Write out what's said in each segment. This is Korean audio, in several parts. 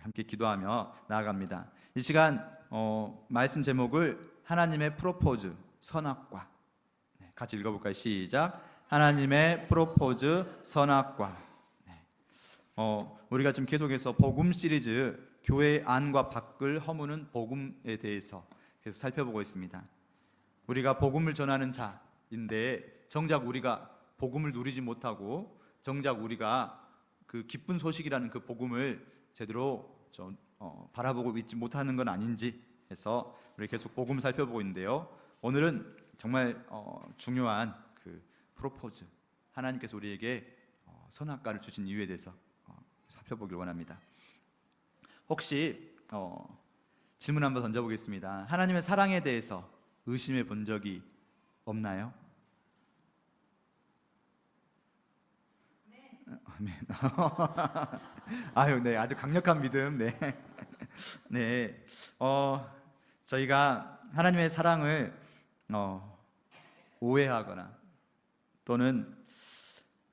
함께 기도하며 나아갑니다. 이 시간 말씀 제목을 하나님의 프로포즈, 선악과, 같이 읽어볼까요? 시작. 하나님의 프로포즈, 선악과. 우리가 지금 계속해서 복음 시리즈, 교회 안과 밖을 허무는 복음에 대해서 계속 살펴보고 있습니다. 우리가 복음을 전하는 자인데 정작 우리가 복음을 누리지 못하고 정작 우리가 그 기쁜 소식이라는 그 복음을 제대로 바라보고 있지 못하는 건 아닌지 해서 우리 계속 복음을 살펴보고 있는데요. 오늘은 정말 중요한 그 프로포즈, 하나님께서 우리에게 선악과를 주신 이유에 대해서 살펴보길 원합니다. 혹시 질문 한번 던져보겠습니다. 하나님의 사랑에 대해서 의심해 본 적이 없나요? 네. 아유, 네, 아주 강력한 믿음. 네, 네. 저희가 하나님의 사랑을 오해하거나 또는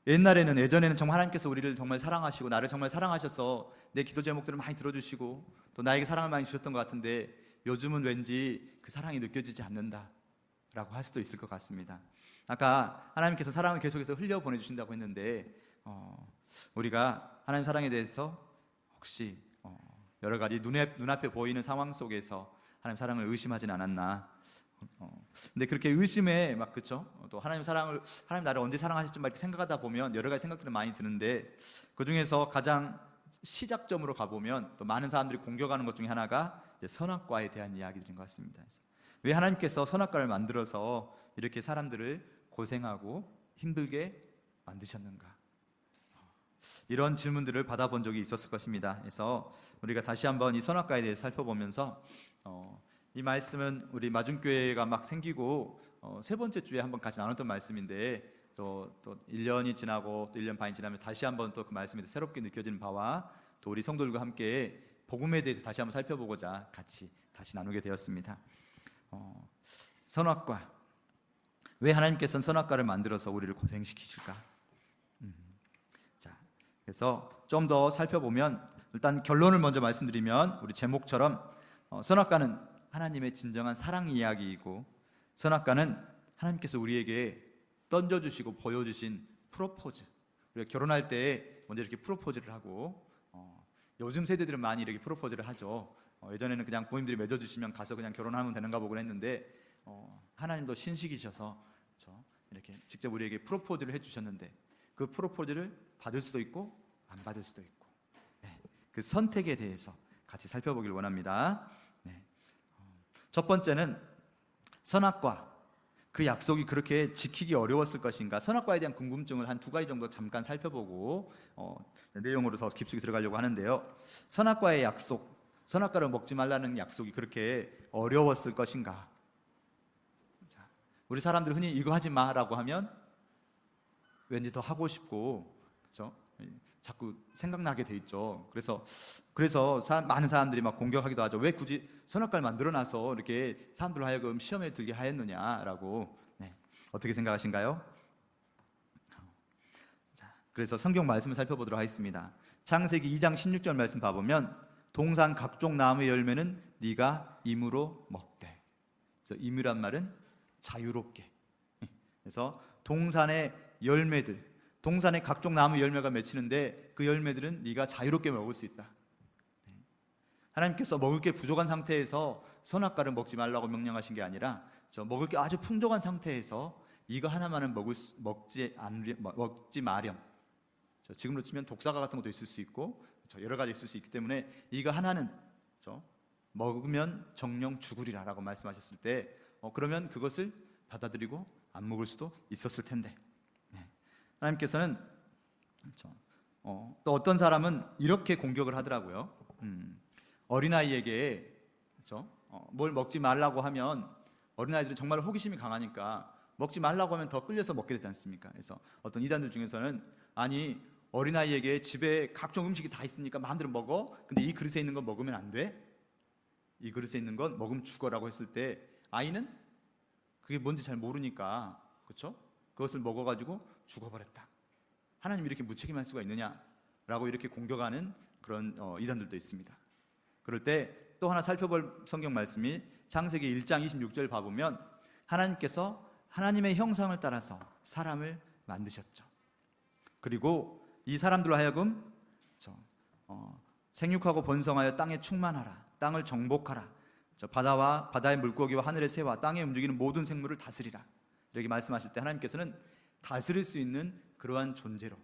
예전에는 정말 하나님께서 우리를 정말 사랑하시고 나를 정말 사랑하셔서 내 기도 제목들을 많이 들어주시고 또 나에게 사랑을 많이 주셨던 것 같은데 요즘은 왠지 그 사랑이 느껴지지 않는다라고 할 수도 있을 것 같습니다. 아까 하나님께서 사랑을 계속해서 흘려 보내주신다고 했는데 우리가 하나님 사랑에 대해서 혹시 여러 가지 눈앞에 보이는 상황 속에서 하나님 사랑을 의심하진 않았나? 근데 그렇게 의심에 막 그쵸? 또 하나님 나를 언제 사랑하실지 막 이렇게 생각하다 보면 여러 가지 생각들이 많이 드는데 그 중에서 가장 시작점으로 가보면 또 많은 사람들이 공격하는 것 중에 하나가 선악과에 대한 이야기들인 것 같습니다. 왜 하나님께서 선악과를 만들어서 이렇게 사람들을 고생하고 힘들게 만드셨는가? 이런 질문들을 받아본 적이 있었을 것입니다. 그래서 우리가 다시 한번 이 선악과에 대해서 살펴보면서 이 말씀은 우리 마중교회가 막 생기고 세 번째 주에 한번 같이 나눴던 말씀인데 또 1년이 지나고 또 1년 반이 지나면 다시 한번 또 그 말씀이 새롭게 느껴지는 바와 또 우리 성도들과 함께 복음에 대해서 다시 한번 살펴보고자 같이 다시 나누게 되었습니다. 선악과, 왜 하나님께서는 선악과를 만들어서 우리를 고생시키실까? 그래서 좀 더 살펴보면 일단 결론을 먼저 말씀드리면 우리 제목처럼 선악과는 하나님의 진정한 사랑 이야기이고 선악과는 하나님께서 우리에게 던져주시고 보여주신 프로포즈. 우리가 결혼할 때 먼저 이렇게 프로포즈를 하고 요즘 세대들은 많이 이렇게 프로포즈를 하죠. 예전에는 그냥 부모님들이 맺어주시면 가서 그냥 결혼하면 되는가 보곤 했는데 하나님도 신식이셔서 이렇게 직접 우리에게 프로포즈를 해주셨는데 그 프로포즈를 받을 수도 있고 안 받을 수도 있고 그 선택에 대해서 같이 살펴보길 원합니다. 첫 번째는 선악과, 그 약속이 그렇게 지키기 어려웠을 것인가? 선악과에 대한 궁금증을 한 두 가지 정도 잠깐 살펴보고 내용으로 더 깊숙이 들어가려고 하는데요. 선악과의 약속, 선악과를 먹지 말라는 약속이 그렇게 어려웠을 것인가? 우리 사람들 흔히 이거 하지 마라고 하면 왠지 더 하고 싶고, 그렇죠? 자꾸 생각나게 돼 있죠. 그래서 많은 사람들이 막 공격하기도 하죠. 왜 굳이 선악과를 만들어놔서 이렇게 사람들로 하여금 시험에 들게 하였느냐라고. 어떻게 생각하신가요? 그래서 성경 말씀을 살펴보도록 하겠습니다. 창세기 2장 16절 말씀 봐보면 동산 각종 나무의 열매는 네가 임으로 먹되. 그래서 임이란 말은 자유롭게. 그래서 동산의 열매들, 동산에 각종 나무 열매가 맺히는데 그 열매들은 네가 자유롭게 먹을 수 있다. 하나님께서 먹을 게 부족한 상태에서 선악과를 먹지 말라고 명령하신 게 아니라 먹을 게 아주 풍족한 상태에서 이거 하나만은 먹지 마렴. 지금으로 치면 독사과 같은 것도 있을 수 있고 여러 가지 있을 수 있기 때문에 이거 하나는 먹으면 정령 죽으리라 라고 말씀하셨을 때 그러면 그것을 받아들이고 안 먹을 수도 있었을 텐데 하나님께서는 또 어떤 사람은 이렇게 공격을 하더라고요. 어린아이에게 뭘 먹지 말라고 하면 어린아이들은 정말 호기심이 강하니까 먹지 말라고 하면 더 끌려서 먹게 되지 않습니까? 그래서 어떤 이단들 중에서는 아니 어린아이에게 집에 각종 음식이 다 있으니까 마음대로 먹어. 근데 이 그릇에 있는 건 먹으면 안 돼. 이 그릇에 있는 건 먹으면 죽어라고 했을 때 아이는 그게 뭔지 잘 모르니까 그렇죠? 그것을 먹어가지고 죽어버렸다. 하나님 이렇게 무책임할 수가 있느냐라고 이렇게 공격하는 그런 이단들도 있습니다. 그럴 때 또 하나 살펴볼 성경 말씀이 창세기 1장 26절 봐보면 하나님께서 하나님의 형상을 따라서 사람을 만드셨죠. 그리고 이 사람들로 하여금 생육하고 번성하여 땅에 충만하라, 땅을 정복하라, 바다와 바다의 물고기와 하늘의 새와 땅에 움직이는 모든 생물을 다스리라, 이렇게 말씀하실 때 하나님께서는 다스릴 수 있는 그러한 존재로,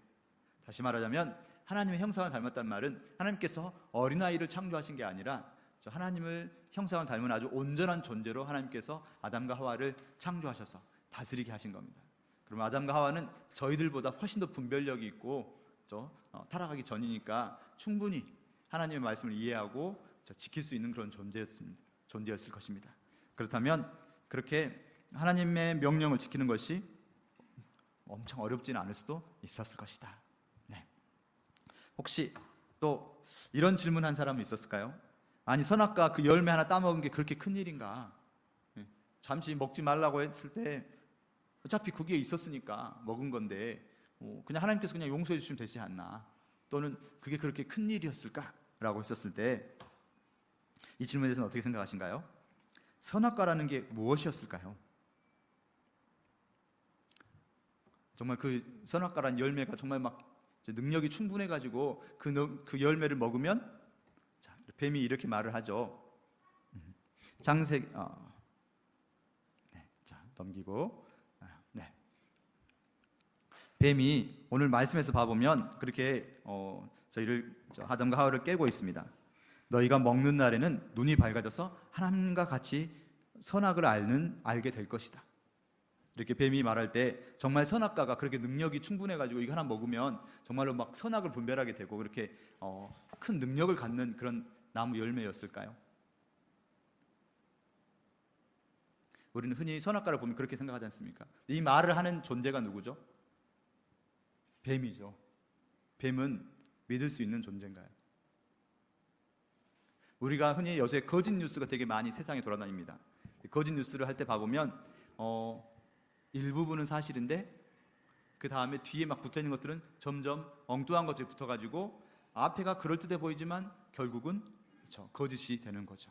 다시 말하자면 하나님의 형상을 닮았다는 말은 하나님께서 어린아이를 창조하신 게 아니라 하나님을 형상을 닮은 아주 온전한 존재로 하나님께서 아담과 하와를 창조하셔서 다스리게 하신 겁니다. 그럼 아담과 하와는 저희들보다 훨씬 더 분별력이 있고 타락하기 전이니까 충분히 하나님의 말씀을 이해하고 지킬 수 있는 그런 존재였을 것입니다. 그렇다면 그렇게 하나님의 명령을 지키는 것이 엄청 어렵지는 않을 수도 있었을 것이다. 네. 혹시 또 이런 질문한 사람은 있었을까요? 아니, 선악과 그 열매 하나 따먹은 게 그렇게 큰일인가? 잠시 먹지 말라고 했을 때 어차피 그게 있었으니까 먹은 건데 그냥 하나님께서 그냥 용서해 주시면 되지 않나? 또는 그게 그렇게 큰일이었을까? 라고 했었을 때 이 질문에 대해서는 어떻게 생각하신가요? 선악과라는 게 무엇이었을까요? 정말 그 선악과라는 열매가 정말 막 능력이 충분해가지고 그 열매를 먹으면, 뱀이 이렇게 말을 하죠. 넘기고. 뱀이 오늘 말씀에서 봐보면 그렇게 아담과 하와를 깨고 있습니다. 너희가 먹는 날에는 눈이 밝아져서 하나님과 같이 선악을 알게 될 것이다. 이렇게 뱀이 말할 때 정말 선악과가 그렇게 능력이 충분해가지고 이거 하나 먹으면 정말로 막 선악을 분별하게 되고 그렇게 큰 능력을 갖는 그런 나무 열매였을까요? 우리는 흔히 선악과를 보면 그렇게 생각하지 않습니까? 이 말을 하는 존재가 누구죠? 뱀이죠. 뱀은 믿을 수 있는 존재인가요? 우리가 흔히 요새 거짓 뉴스가 되게 많이 세상에 돌아다닙니다. 거짓 뉴스를 할 때 봐보면 일부분은 사실인데 그 다음에 뒤에 막 붙어있는 것들은 점점 엉뚱한 것들이 붙어가지고 앞에가 그럴듯해 보이지만 결국은 거짓이 되는 거죠.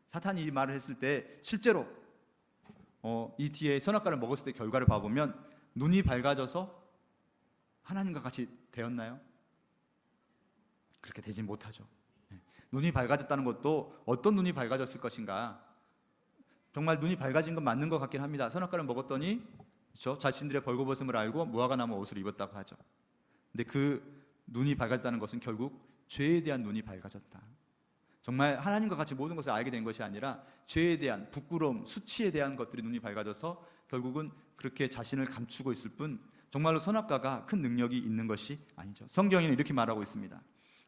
사탄이 이 말을 했을 때 실제로 이 뒤에 선악과를 먹었을 때 결과를 봐보면 눈이 밝아져서 하나님과 같이 되었나요? 그렇게 되지 못하죠. 눈이 밝아졌다는 것도 어떤 눈이 밝아졌을 것인가? 정말 눈이 밝아진 건 맞는 것 같긴 합니다. 선악과를 먹었더니 자신들의 벌거벗음을 알고 무화과 나무 옷을 입었다고 하죠. 근데 그 눈이 밝았다는 것은 결국 죄에 대한 눈이 밝아졌다. 정말 하나님과 같이 모든 것을 알게 된 것이 아니라 죄에 대한 부끄러움, 수치에 대한 것들이 눈이 밝아져서 결국은 그렇게 자신을 감추고 있을 뿐 정말로 선악과가 큰 능력이 있는 것이 아니죠. 성경에는 이렇게 말하고 있습니다.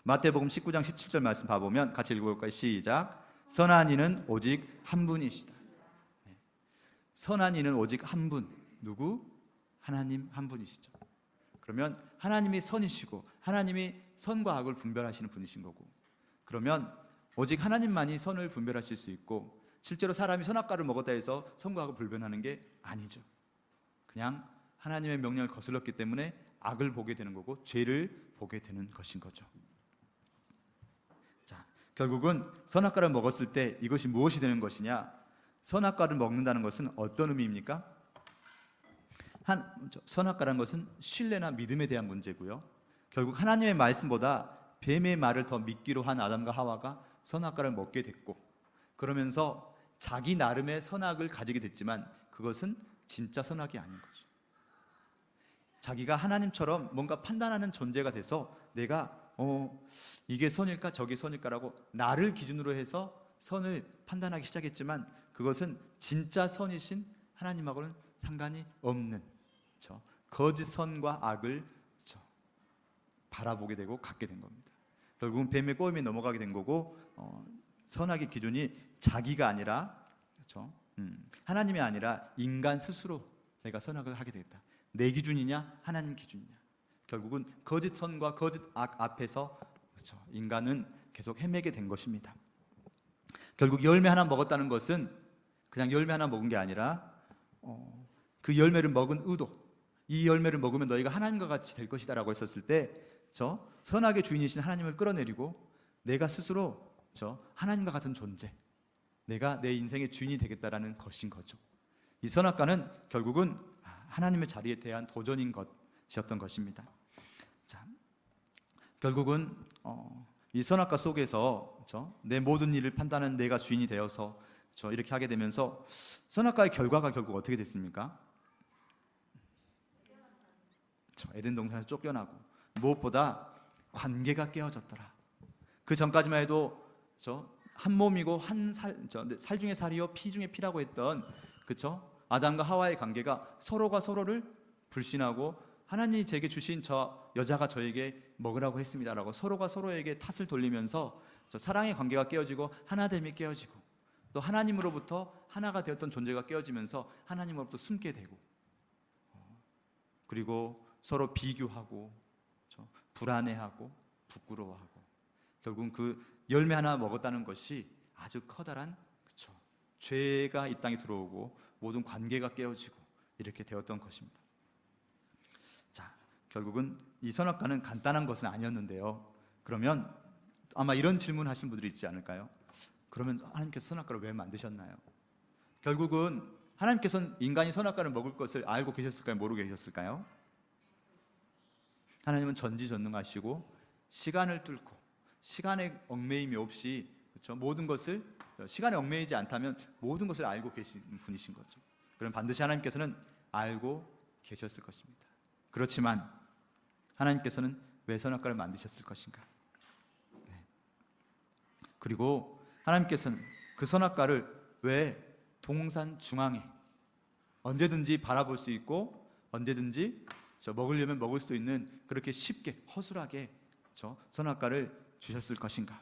마태복음 19장 17절 말씀 봐보면 같이 읽어볼까요? 시작. 선한 이는 오직 한 분이시다. 선한 이는 오직 한 분. 누구? 하나님 한 분이시죠. 그러면 하나님이 선이시고 하나님이 선과 악을 분별하시는 분이신 거고, 그러면 오직 하나님만이 선을 분별하실 수 있고 실제로 사람이 선악과를 먹었다 해서 선과 악을 분별하는 게 아니죠. 그냥 하나님의 명령을 거슬렀기 때문에 악을 보게 되는 거고 죄를 보게 되는 것인 거죠. 자, 결국은 선악과를 먹었을 때 이것이 무엇이 되는 것이냐? 선악과를 먹는다는 것은 어떤 의미입니까? 선악과라는 것은 신뢰나 믿음에 대한 문제고요. 결국 하나님의 말씀보다 뱀의 말을 더 믿기로 한 아담과 하와가 선악과를 먹게 됐고, 그러면서 자기 나름의 선악을 가지게 됐지만 그것은 진짜 선악이 아닌 거죠. 자기가 하나님처럼 뭔가 판단하는 존재가 돼서 내가 이게 선일까 저게 선일까라고 나를 기준으로 해서 선을 판단하기 시작했지만 그것은 진짜 선이신 하나님하고는 상관이 없는 거짓 선과 악을 바라보게 되고 갖게 된 겁니다. 결국은 뱀의 꼬임에 넘어가게 된 거고, 선악의 기준이 자기가 아니라 하나님이 아니라 인간 스스로 내가 선악을 하게 되겠다. 내 기준이냐 하나님 기준이냐. 결국은 거짓 선과 거짓 악 앞에서 인간은 계속 헤매게 된 것입니다. 결국 열매 하나 먹었다는 것은 그냥 열매 하나 먹은 게 아니라 그 열매를 먹은 의도, 이 열매를 먹으면 너희가 하나님과 같이 될 것이다 라고 했었을 때 선악의 주인이신 하나님을 끌어내리고 내가 스스로 하나님과 같은 존재, 내가 내 인생의 주인이 되겠다라는 것인 거죠. 이 선악과는 결국은 하나님의 자리에 대한 도전인 것이었던 것입니다. 자, 결국은 이 선악과 속에서 내 모든 일을 판단하는 내가 주인이 되어서 이렇게 하게 되면서 선악과의 결과가 결국 어떻게 됐습니까? 에덴 동산에서 쫓겨나고 무엇보다 관계가 깨어졌더라. 그 전까지만 해도 한 몸이고 살 중에 살이요 피 중에 피라고 했던 아담과 하와의 관계가 서로가 서로를 불신하고 하나님이 제게 주신 저 여자가 저에게 먹으라고 했습니다라고 서로가 서로에게 탓을 돌리면서 사랑의 관계가 깨어지고 하나됨이 깨어지고 또 하나님으로부터 하나가 되었던 존재가 깨어지면서 하나님으로부터 숨게 되고 그리고 서로 비교하고 불안해하고 부끄러워하고 결국은 그 열매 하나 먹었다는 것이 아주 커다란 죄가 이 땅에 들어오고 모든 관계가 깨어지고 이렇게 되었던 것입니다. 자, 결국은 이 선악과는 간단한 것은 아니었는데요. 그러면 아마 이런 질문 하신 분들이 있지 않을까요? 그러면 하나님께서 선악과를 왜 만드셨나요? 결국은 하나님께서는 인간이 선악과를 먹을 것을 알고 계셨을까요? 모르고 계셨을까요? 하나님은 전지전능하시고 시간을 뚫고 시간에 얽매임이 없이 모든 것을 시간에 얽매이지 않다면 모든 것을 알고 계신 분이신 거죠. 그럼 반드시 하나님께서는 알고 계셨을 것입니다. 그렇지만 하나님께서는 왜 선악과를 만드셨을 것인가? 그리고 하나님께서는 그 선악과를 왜 동산 중앙에 언제든지 바라볼 수 있고 언제든지 먹으려면 먹을 수 있는 그렇게 쉽게 허술하게 선악과를 주셨을 것인가?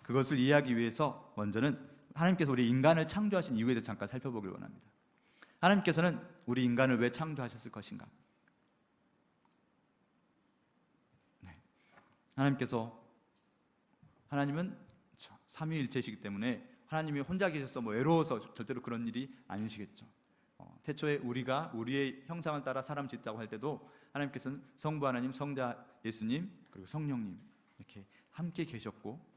그것을 이해하기 위해서 먼저는 하나님께서 우리 인간을 창조하신 이유에 대해서 잠깐 살펴보길 원합니다. 하나님께서는 우리 인간을 왜 창조하셨을 것인가? 하나님은 삼위일체이시기 때문에 하나님이 혼자 계셔서 외로워서 절대로 그런 일이 아니시겠죠. 태초에 우리가 우리의 형상을 따라 사람 짓자고 할 때도 하나님께서는 성부 하나님, 성자 예수님, 그리고 성령님 이렇게 함께 계셨고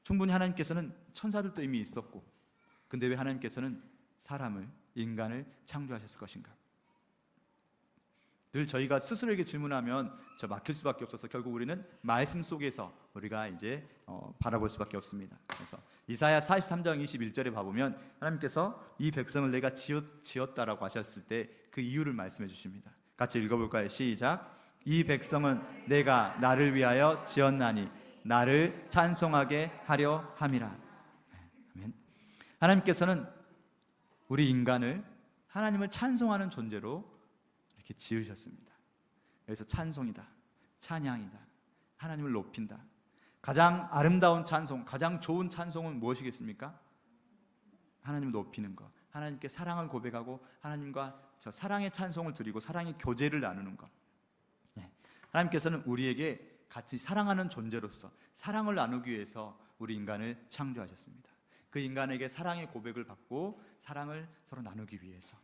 충분히 하나님께서는 천사들도 이미 있었고 근데 왜 하나님께서는 사람을, 인간을 창조하셨을 것인가? 늘 저희가 스스로에게 질문하면 막힐 수밖에 없어서 결국 우리는 말씀 속에서 우리가 이제 바라볼 수밖에 없습니다. 그래서 이사야 43장 21절에 봐보면 하나님께서 이 백성을 내가 지었다라고 하셨을 때 그 이유를 말씀해 주십니다. 같이 읽어볼까요? 시작. 이 백성은 내가 나를 위하여 지었나니 나를 찬송하게 하려 함이라. 아멘. 하나님께서는 우리 인간을 하나님을 찬송하는 존재로 이렇게 지으셨습니다. 여기서 찬송이다, 찬양이다, 하나님을 높인다. 가장 아름다운 찬송, 가장 좋은 찬송은 무엇이겠습니까? 하나님을 높이는 것, 하나님께 사랑을 고백하고 하나님과 사랑의 찬송을 드리고 사랑의 교제를 나누는 것. 하나님께서는 우리에게 같이 사랑하는 존재로서 사랑을 나누기 위해서 우리 인간을 창조하셨습니다. 그 인간에게 사랑의 고백을 받고 사랑을 서로 나누기 위해서.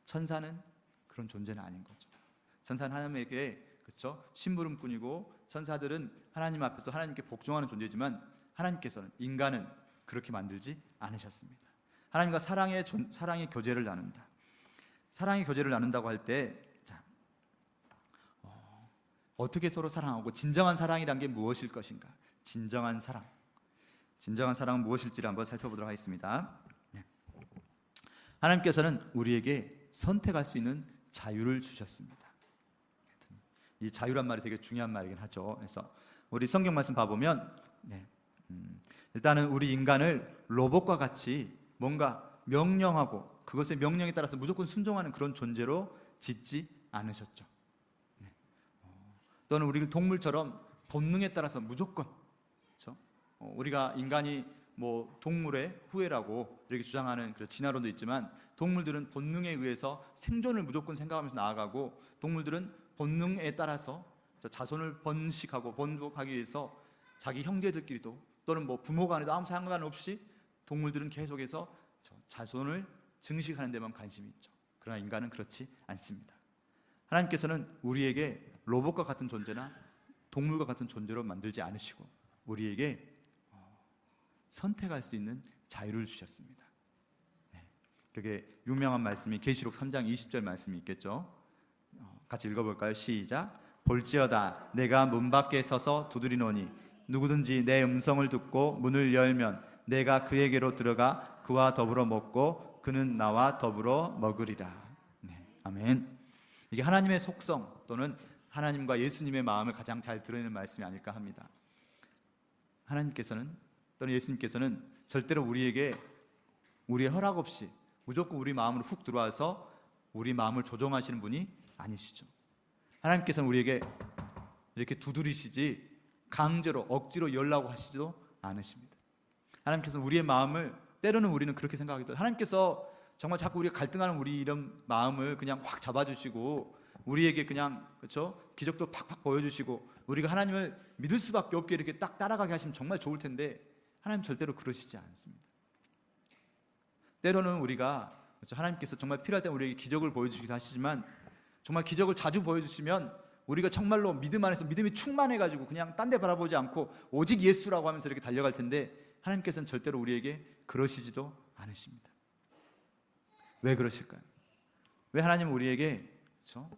천사는 그런 존재는 아닌 거죠. 천사는 하나님에게 심부름꾼이고 천사들은 하나님 앞에서 하나님께 복종하는 존재지만 하나님께서는 인간은 그렇게 만들지 않으셨습니다. 하나님과 사랑의 교제를 나눈다. 사랑의 교제를 나눈다고 할 때 어떻게 서로 사랑하고 진정한 사랑이란 게 무엇일 것인가? 진정한 사랑은 무엇일지를 한번 살펴보도록 하겠습니다. 하나님께서는 우리에게 선택할 수 있는 자유를 주셨습니다. 이 자유란 말이 되게 중요한 말이긴 하죠. 그래서 우리 성경 말씀 봐보면 일단은 우리 인간을 로봇과 같이 뭔가 명령하고 그것의 명령에 따라서 무조건 순종하는 그런 존재로 짓지 않으셨죠. 또는 우리를 동물처럼 본능에 따라서 무조건 우리가 인간이 동물의 후예라고 이렇게 주장하는 그런 진화론도 있지만 동물들은 본능에 의해서 생존을 무조건 생각하면서 나아가고 동물들은 본능에 따라서 자손을 번식하고 번복하기 위해서 자기 형제들끼리도 또는 부모가 아니도 아무 상관없이 동물들은 계속해서 자손을 증식하는 데만 관심이 있죠. 그러나 인간은 그렇지 않습니다. 하나님께서는 우리에게 로봇과 같은 존재나 동물과 같은 존재로 만들지 않으시고 우리에게 선택할 수 있는 자유를 주셨습니다. 그게 유명한 말씀이 계시록 3장 20절 말씀이 있겠죠. 같이 읽어볼까요? 시작. 볼지어다 내가 문 밖에 서서 두드리노니 누구든지 내 음성을 듣고 문을 열면 내가 그에게로 들어가 그와 더불어 먹고 그는 나와 더불어 먹으리라. 아멘. 이게 하나님의 속성 또는 하나님과 예수님의 마음을 가장 잘 드러내는 말씀이 아닐까 합니다. 하나님께서는 또는 예수님께서는 절대로 우리에게 우리의 허락 없이 무조건 우리 마음으로 훅 들어와서 우리 마음을 조종하시는 분이 아니시죠. 하나님께서는 우리에게 이렇게 두드리시지 강제로 억지로 열라고 하시지도 않으십니다. 하나님께서는 우리의 마음을 때로는 우리는 그렇게 생각하기도 해요. 하나님께서 정말 자꾸 우리가 갈등하는 우리 이런 마음을 그냥 확 잡아주시고 우리에게 그냥 그렇죠? 기적도 팍팍 보여주시고 우리가 하나님을 믿을 수밖에 없게 이렇게 딱 따라가게 하시면 정말 좋을 텐데 하나님 절대로 그러시지 않습니다. 때로는 우리가 그렇죠? 하나님께서 정말 필요할 때 우리에게 기적을 보여주시기도 하시지만 정말 기적을 자주 보여주시면 우리가 정말로 믿음 안에서 믿음이 충만해가지고 그냥 딴 데 바라보지 않고 오직 예수라고 하면서 이렇게 달려갈 텐데 하나님께서는 절대로 우리에게 그러시지도 않으십니다. 왜 그러실까요? 왜 하나님은 우리에게 그렇죠?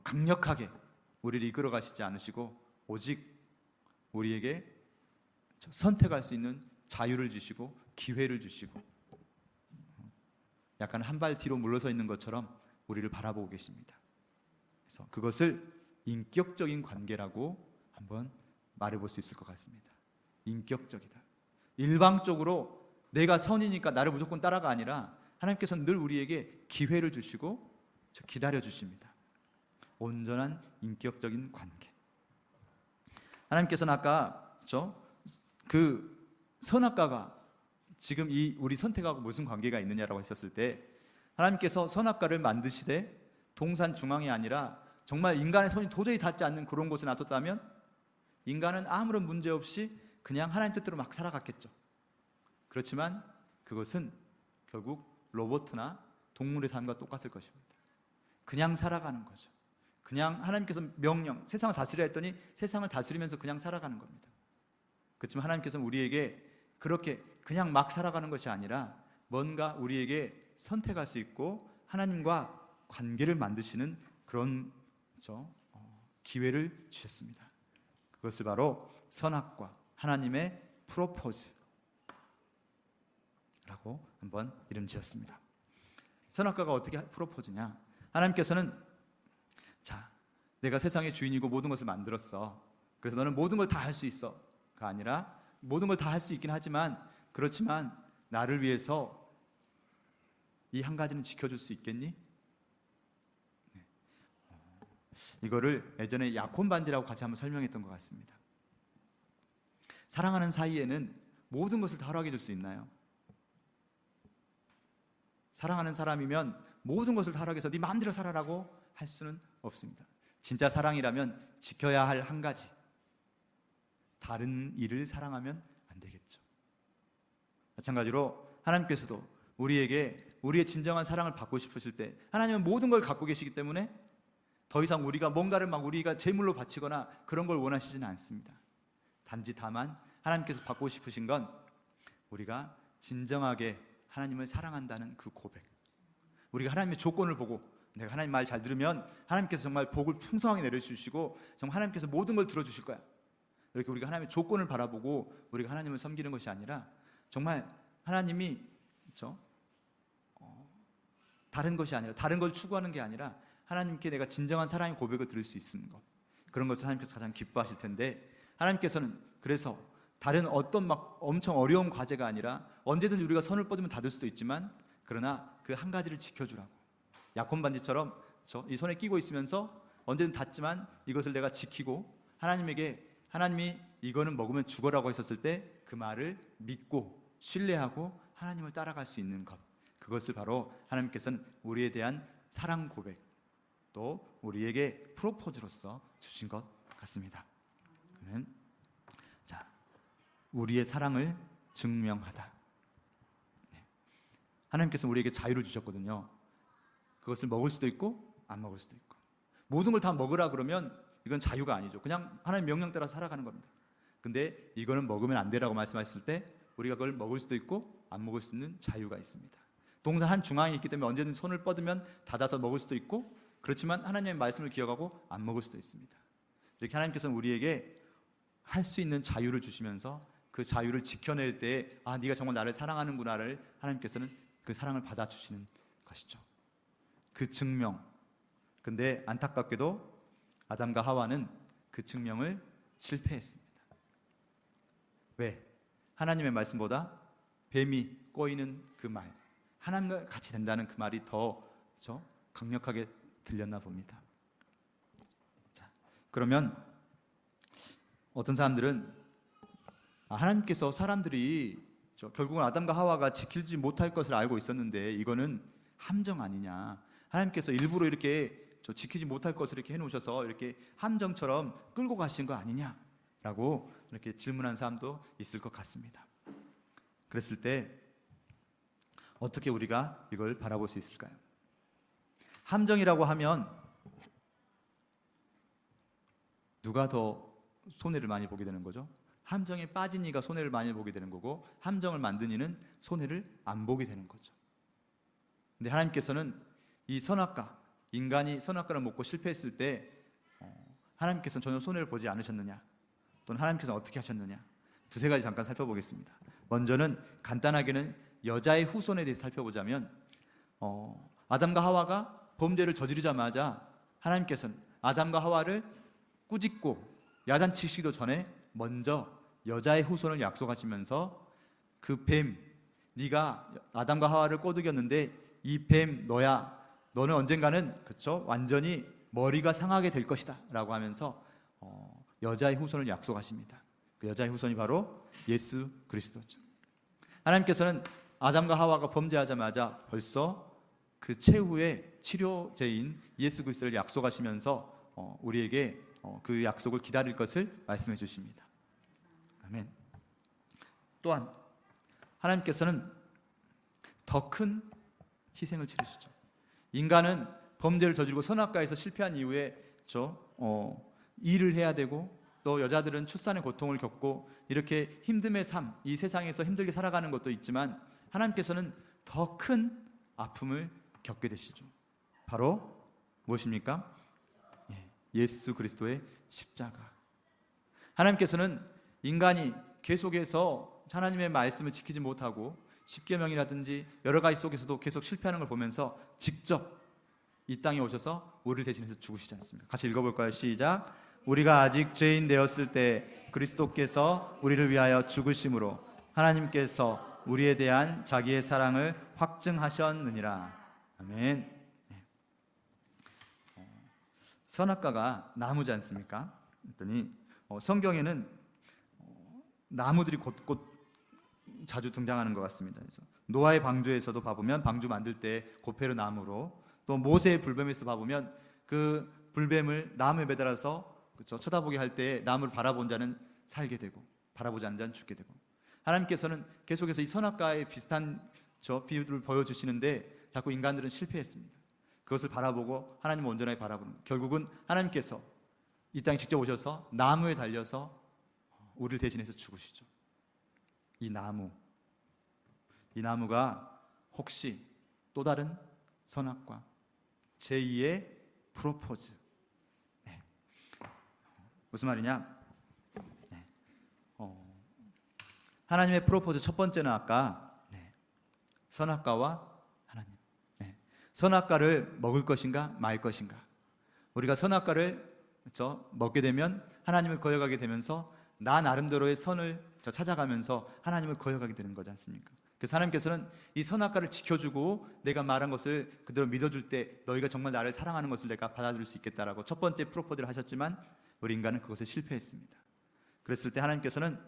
강력하게 우리를 이끌어 가시지 않으시고 오직 우리에게 선택할 수 있는 자유를 주시고 기회를 주시고 약간 한 발 뒤로 물러서 있는 것처럼 우리를 바라보고 계십니다. 그래서 그것을 인격적인 관계라고 한번 말해볼 수 있을 것 같습니다. 인격적이다. 일방적으로 내가 선이니까 나를 무조건 따라가 아니라 하나님께서는 늘 우리에게 기회를 주시고 기다려 주십니다. 온전한 인격적인 관계. 하나님께서는 아까 그 선악과가 지금 이 우리 선택하고 무슨 관계가 있느냐라고 했었을 때 하나님께서 선악과를 만드시되 동산 중앙이 아니라 정말 인간의 손이 도저히 닿지 않는 그런 곳에 놔뒀다면 인간은 아무런 문제 없이 그냥 하나님 뜻대로 막 살아갔겠죠. 그렇지만 그것은 결국 로봇이나 동물의 삶과 똑같을 것입니다. 그냥 살아가는 거죠. 그냥 하나님께서 명령, 세상을 다스리라 했더니 세상을 다스리면서 그냥 살아가는 겁니다. 그렇지만 하나님께서는 우리에게 그렇게 그냥 막 살아가는 것이 아니라 뭔가 우리에게 선택할 수 있고 하나님과 관계를 만드시는 그런 기회를 주셨습니다. 그것을 바로 선악과 하나님의 프로포즈라고 한번 이름 지었습니다. 선악과가 어떻게 프로포즈냐? 하나님께서는 자, 내가 세상의 주인이고 모든 것을 만들었어. 그래서 너는 모든 걸 다 할 수 있어가 아니라 모든 걸 다 할 수 있긴 하지만 그렇지만 나를 위해서 이 한 가지는 지켜줄 수 있겠니? 이거를 예전에 약혼 반지라고 같이 한번 설명했던 것 같습니다. 사랑하는 사이에는 모든 것을 다 허락해 줄 수 있나요? 사랑하는 사람이면 모든 것을 다 허락해서 네 마음대로 살아라고 할 수는 없습니다. 진짜 사랑이라면 지켜야 할 한 가지, 다른 일을 사랑하면 안 되겠죠. 마찬가지로 하나님께서도 우리에게 우리의 진정한 사랑을 받고 싶으실 때 하나님은 모든 걸 갖고 계시기 때문에 더 이상 우리가 뭔가를 막 우리가 제물로 바치거나 그런 걸 원하시지는 않습니다. 단지 다만 하나님께서 받고 싶으신 건 우리가 진정하게 하나님을 사랑한다는 그 고백. 우리가 하나님의 조건을 보고 내가 하나님 말 잘 들으면 하나님께서 정말 복을 풍성하게 내려주시고 정말 하나님께서 모든 걸 들어주실 거야. 이렇게 우리가 하나님의 조건을 바라보고 우리가 하나님을 섬기는 것이 아니라 정말 하나님이 다른 것이 아니라 다른 걸 추구하는 게 아니라 하나님께 내가 진정한 사랑의 고백을 들을 수 있는 것, 그런 것을 하나님께서 가장 기뻐하실 텐데 하나님께서는 그래서 다른 어떤 막 엄청 어려운 과제가 아니라 언제든 우리가 손을 뻗으면 닫을 수도 있지만 그러나 그 한 가지를 지켜주라고 약혼 반지처럼 이 손에 끼고 있으면서 언제든 닫지만 이것을 내가 지키고 하나님에게 하나님이 이거는 먹으면 죽어라고 했었을 때 그 말을 믿고 신뢰하고 하나님을 따라갈 수 있는 것, 그것을 바로 하나님께서는 우리에 대한 사랑 고백 또 우리에게 프로포즈로서 주신 것 같습니다. 그러면 자, 우리의 사랑을 증명하다. 하나님께서 우리에게 자유를 주셨거든요. 그것을 먹을 수도 있고 안 먹을 수도 있고 모든 걸 다 먹으라 그러면 이건 자유가 아니죠. 그냥 하나님 명령 따라 살아가는 겁니다. 근데 이거는 먹으면 안 되라고 말씀하셨을 때 우리가 그걸 먹을 수도 있고 안 먹을 수 있는 자유가 있습니다. 동산 한 중앙이 있기 때문에 언제든 손을 뻗으면 닫아서 먹을 수도 있고, 그렇지만 하나님의 말씀을 기억하고 안 먹을 수도 있습니다. 이렇게 하나님께서는 우리에게 할 수 있는 자유를 주시면서 그 자유를 지켜낼 때 네가 정말 나를 사랑하는구나를 하나님께서는 그 사랑을 받아주시는 것이죠. 그 증명. 근데 안타깝게도 아담과 하와는 그 증명을 실패했습니다. 왜? 하나님의 말씀보다 뱀이 꼬이는 그 말, 하나님과 같이 된다는 그 말이 더 강력하게 들렸나 봅니다. 자, 그러면 어떤 사람들은 하나님께서 사람들이 결국은 아담과 하와가 지키지 못할 것을 알고 있었는데 이거는 함정 아니냐, 하나님께서 일부러 이렇게 지키지 못할 것을 이렇게 해놓으셔서 이렇게 함정처럼 끌고 가신 거 아니냐라고 이렇게 질문한 사람도 있을 것 같습니다. 그랬을 때 어떻게 우리가 이걸 바라볼 수 있을까요? 함정이라고 하면 누가 더 손해를 많이 보게 되는 거죠? 함정에 빠진 이가 손해를 많이 보게 되는 거고, 함정을 만든 이는 손해를 안 보게 되는 거죠. 근데 하나님께서는 이 선악과, 인간이 선악과를 먹고 실패했을 때 하나님께서는 전혀 손해를 보지 않으셨느냐, 또는 하나님께서는 어떻게 하셨느냐, 두세 가지 잠깐 살펴보겠습니다. 먼저는 간단하게는 여자의 후손에 대해서 살펴보자면 아담과 하와가 범죄를 저지르자마자 하나님께서는 아담과 하와를 꾸짖고 야단치시기도 전에 먼저 여자의 후손을 약속하시면서 그 뱀, 네가 아담과 하와를 꼬드겼는데 이 뱀 너야, 너는 언젠가는 완전히 머리가 상하게 될 것이다 라고 하면서 여자의 후손을 약속하십니다. 그 여자의 후손이 바로 예수 그리스도죠. 하나님께서는 아담과 하와가 범죄하자마자 벌써 그 최후의 치료제인 예수 그리스도를 약속하시면서 우리에게 그 약속을 기다릴 것을 말씀해 주십니다. 아멘. 또한 하나님께서는 더 큰 희생을 치르시죠. 인간은 범죄를 저지르고 선악과에서 실패한 이후에 일을 해야 되고, 또 여자들은 출산의 고통을 겪고 이렇게 힘듦의 삶, 이 세상에서 힘들게 살아가는 것도 있지만 하나님께서는 더 큰 아픔을 겪게 되시죠. 바로 무엇입니까? 예수 그리스도의 십자가. 하나님께서는 인간이 계속해서 하나님의 말씀을 지키지 못하고 십계명이라든지 여러 가지 속에서도 계속 실패하는 걸 보면서 직접 이 땅에 오셔서 우리를 대신해서 죽으시지 않습니까? 같이 읽어볼까요? 시작. 우리가 아직 죄인 되었을 때 그리스도께서 우리를 위하여 죽으심으로 하나님께서 우리에 대한 자기의 사랑을 확증하셨느니라. 아멘. 선악과가 나무지 않습니까? 그랬더니 성경에는 나무들이 곳곳 자주 등장하는 것 같습니다. 그래서 노아의 방주에서도 봐보면 방주 만들 때 고페르 나무로, 또 모세의 불뱀에서 봐보면 그 불뱀을 나무에 매달아서 쳐다보게 할 때 나무를 바라본 자는 살게 되고 바라보지 않는 자는 죽게 되고, 하나님께서는 계속해서 이 선악과의 비슷한 비유를 보여주시는데 자꾸 인간들은 실패했습니다. 그것을 바라보고 하나님을 온전하게 바라보는, 결국은 하나님께서 이 땅에 직접 오셔서 나무에 달려서 우리를 대신해서 죽으시죠. 이 나무가 혹시 또 다른 선악과, 제2의 프로포즈. 무슨 말이냐? 하나님의 프로포즈 첫 번째는 아까 선악과와 하나님. 선악과를 먹을 것인가 말 것인가. 우리가 선악과를 먹게 되면 하나님을 거역하게 되면서 나 나름대로의 선을 찾아가면서 하나님을 거역하게 되는 거지 않습니까? 그래서 하나님께서는 이 선악과를 지켜주고 내가 말한 것을 그대로 믿어줄 때 너희가 정말 나를 사랑하는 것을 내가 받아들일 수 있겠다라고 첫 번째 프로포즈를 하셨지만 우리 인간은 그것에 실패했습니다. 그랬을 때 하나님께서는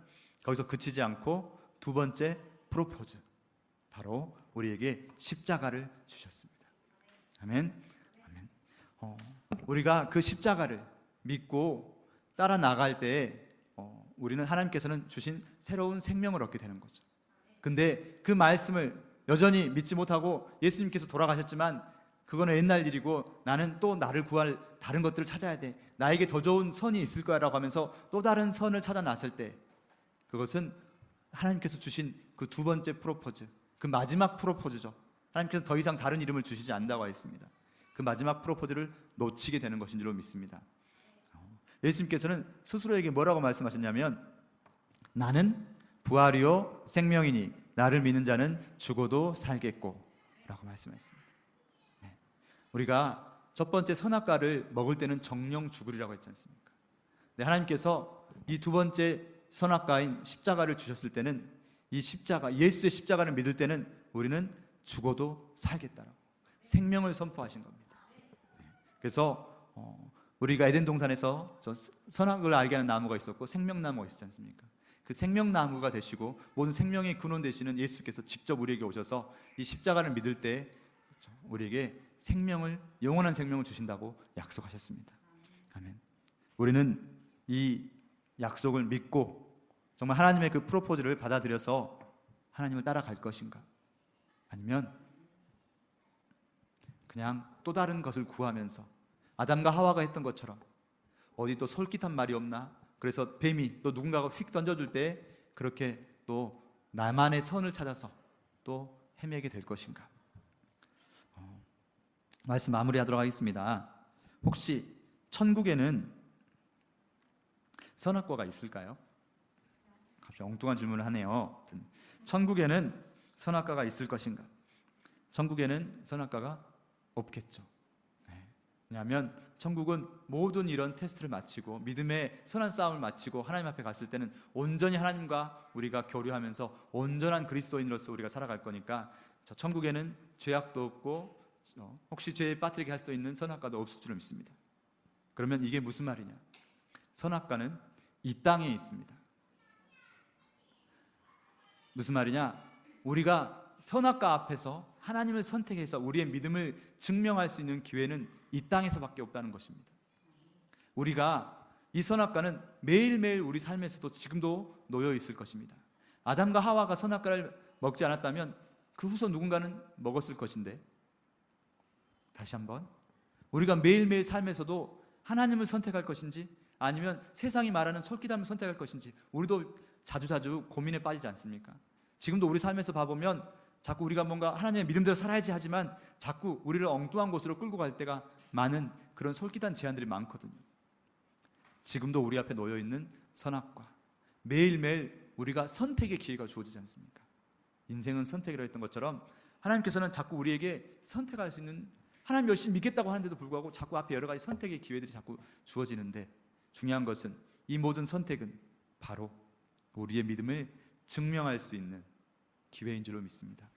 거기서 그치지 않고 두 번째 프로포즈, 바로 우리에게 십자가를 주셨습니다. 아멘. 아멘. 우리가 그 십자가를 믿고 따라 나갈 때 우리는 하나님께서는 주신 새로운 생명을 얻게 되는 거죠. 근데 그 말씀을 여전히 믿지 못하고 예수님께서 돌아가셨지만 그거는 옛날 일이고 나는 또 나를 구할 다른 것들을 찾아야 돼. 나에게 더 좋은 선이 있을 거야 라고 하면서 또 다른 선을 찾아 나설 때 그것은 하나님께서 주신 그 두 번째 프로포즈, 그 마지막 프로포즈죠. 하나님께서 더 이상 다른 이름을 주시지 않는다고 했습니다. 그 마지막 프로포즈를 놓치게 되는 것인 줄로 믿습니다. 예수님께서는 스스로에게 뭐라고 말씀하셨냐면 나는 부활이요 생명이니 나를 믿는 자는 죽어도 살겠고 라고 말씀하셨습니다. 우리가 첫 번째 선악과를 먹을 때는 정령 죽으리라고 했지 않습니까? 하나님께서 이 두 번째 선악과인 십자가를 주셨을 때는 이 십자가, 예수의 십자가를 믿을 때는 우리는 죽어도 살겠다라고 생명을 선포하신 겁니다. 그래서 우리가 에덴 동산에서 선악을 알게 하는 나무가 있었고 생명나무가 있었지 않습니까? 그 생명나무가 되시고 모든 생명의 근원 되시는 예수께서 직접 우리에게 오셔서 이 십자가를 믿을 때 우리에게 생명을, 영원한 생명을 주신다고 약속하셨습니다. 아멘. 우리는 이 약속을 믿고 정말 하나님의 그 프로포즈를 받아들여서 하나님을 따라갈 것인가? 아니면 그냥 또 다른 것을 구하면서 아담과 하와가 했던 것처럼 어디 또 솔깃한 말이 없나? 그래서 뱀이 또 누군가가 휙 던져줄 때 그렇게 또 나만의 선을 찾아서 또 헤매게 될 것인가? 말씀 마무리하도록 하겠습니다. 혹시 천국에는 선악과가 있을까요? 갑자기 엉뚱한 질문을 하네요. 천국에는 선악과가 있을 것인가? 천국에는 선악과가 없겠죠. 왜냐하면 천국은 모든 이런 테스트를 마치고 믿음의 선한 싸움을 마치고 하나님 앞에 갔을 때는 온전히 하나님과 우리가 교류하면서 온전한 그리스도인으로서 우리가 살아갈 거니까 저 천국에는 죄악도 없고 혹시 죄에 빠뜨리게 할 수도 있는 선악과도 없을 줄 믿습니다. 그러면 이게 무슨 말이냐? 선악과는 이 땅에 있습니다. 무슨 말이냐? 우리가 선악과 앞에서 하나님을 선택해서 우리의 믿음을 증명할 수 있는 기회는 이 땅에서밖에 없다는 것입니다. 우리가 이 선악과는 매일매일 우리 삶에서도 지금도 놓여 있을 것입니다. 아담과 하와가 선악과를 먹지 않았다면 그 후손 누군가는 먹었을 것인데, 다시 한번 우리가 매일매일 삶에서도 하나님을 선택할 것인지 아니면 세상이 말하는 솔깃함을 선택할 것인지 우리도 자주자주 고민에 빠지지 않습니까? 지금도 우리 삶에서 봐보면 자꾸 우리가 뭔가 하나님의 믿음대로 살아야지 하지만 자꾸 우리를 엉뚱한 곳으로 끌고 갈 때가 많은 그런 솔깃한 제안들이 많거든요. 지금도 우리 앞에 놓여있는 선악과, 매일매일 우리가 선택의 기회가 주어지지 않습니까? 인생은 선택이라고 했던 것처럼 하나님께서는 자꾸 우리에게 선택할 수 있는, 하나님 열심히 믿겠다고 하는데도 불구하고 자꾸 앞에 여러 가지 선택의 기회들이 자꾸 주어지는데, 중요한 것은 이 모든 선택은 바로 우리의 믿음을 증명할 수 있는 기회인 줄로 믿습니다.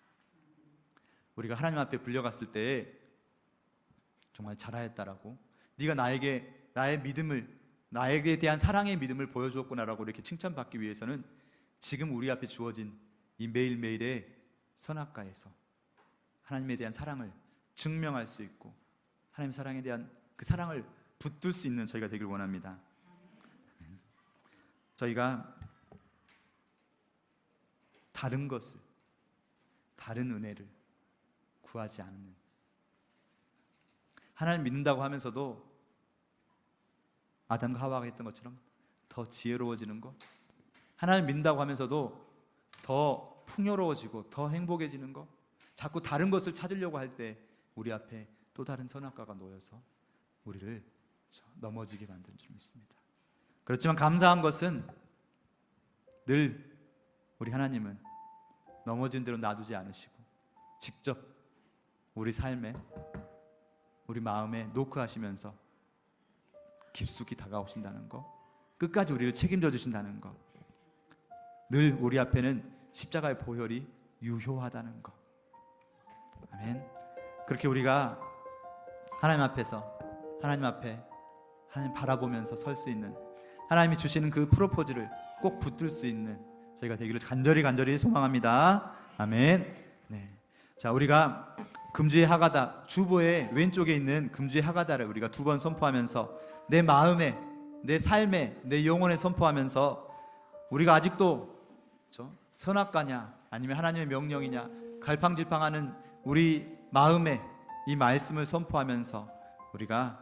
우리가 하나님 앞에 불려갔을 때 정말 잘하였다라고, 네가 나에게 나의 믿음을, 나에게 대한 사랑의 믿음을 보여주었구나라고 이렇게 칭찬받기 위해서는 지금 우리 앞에 주어진 이 매일매일의 선악과에서 하나님에 대한 사랑을 증명할 수 있고 하나님 사랑에 대한 그 사랑을 붙들 수 있는 저희가 되길 원합니다. 저희가 다른 것을, 다른 은혜를 구하지 않는, 하나님 믿는다고 하면서도 아담과 하와가 했던 것처럼 더 지혜로워지는 것, 하나님 믿는다고 하면서도 더 풍요로워지고 더 행복해지는 것, 자꾸 다른 것을 찾으려고 할 때 우리 앞에 또 다른 선악과가 놓여서 우리를 넘어지게 만드는 줄 믿습니다. 그렇지만 감사한 것은 늘 우리 하나님은 넘어진 대로 놔두지 않으시고 직접 우리 삶에, 우리 마음에 노크하시면서 깊숙이 다가오신다는 것, 끝까지 우리를 책임져 주신다는 것, 늘 우리 앞에는 십자가의 보혈이 유효하다는 것. 아멘. 그렇게 우리가 하나님 앞에서, 하나님 앞에 하나님 바라보면서 설 수 있는, 하나님이 주시는 그 프로포즈를 꼭 붙들 수 있는 저희가 되기를 간절히 소망합니다. 아멘. 네. 자, 우리가 금주의 하가다, 주보의 왼쪽에 있는 금주의 하가다를 우리가 2번 선포하면서 내 마음에, 내 삶에, 내 영혼에 선포하면서 우리가 아직도 선악과냐 아니면 하나님의 명령이냐 갈팡질팡하는 우리 마음에 이 말씀을 선포하면서 우리가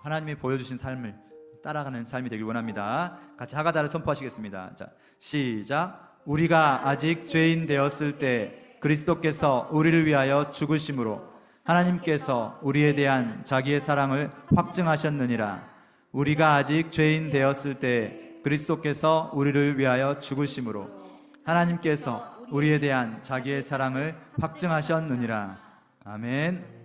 하나님이 보여주신 삶을 따라가는 삶이 되길 원합니다. 같이 하가다를 선포하시겠습니다. 자, 시작. 우리가 아직 죄인 되었을 때 그리스도께서 우리를 위하여 죽으심으로 하나님께서 우리에 대한 자기의 사랑을 확증하셨느니라. 우리가 아직 죄인 되었을 때 그리스도께서 우리를 위하여 죽으심으로 하나님께서 우리에 대한 자기의 사랑을 확증하셨느니라. 아멘.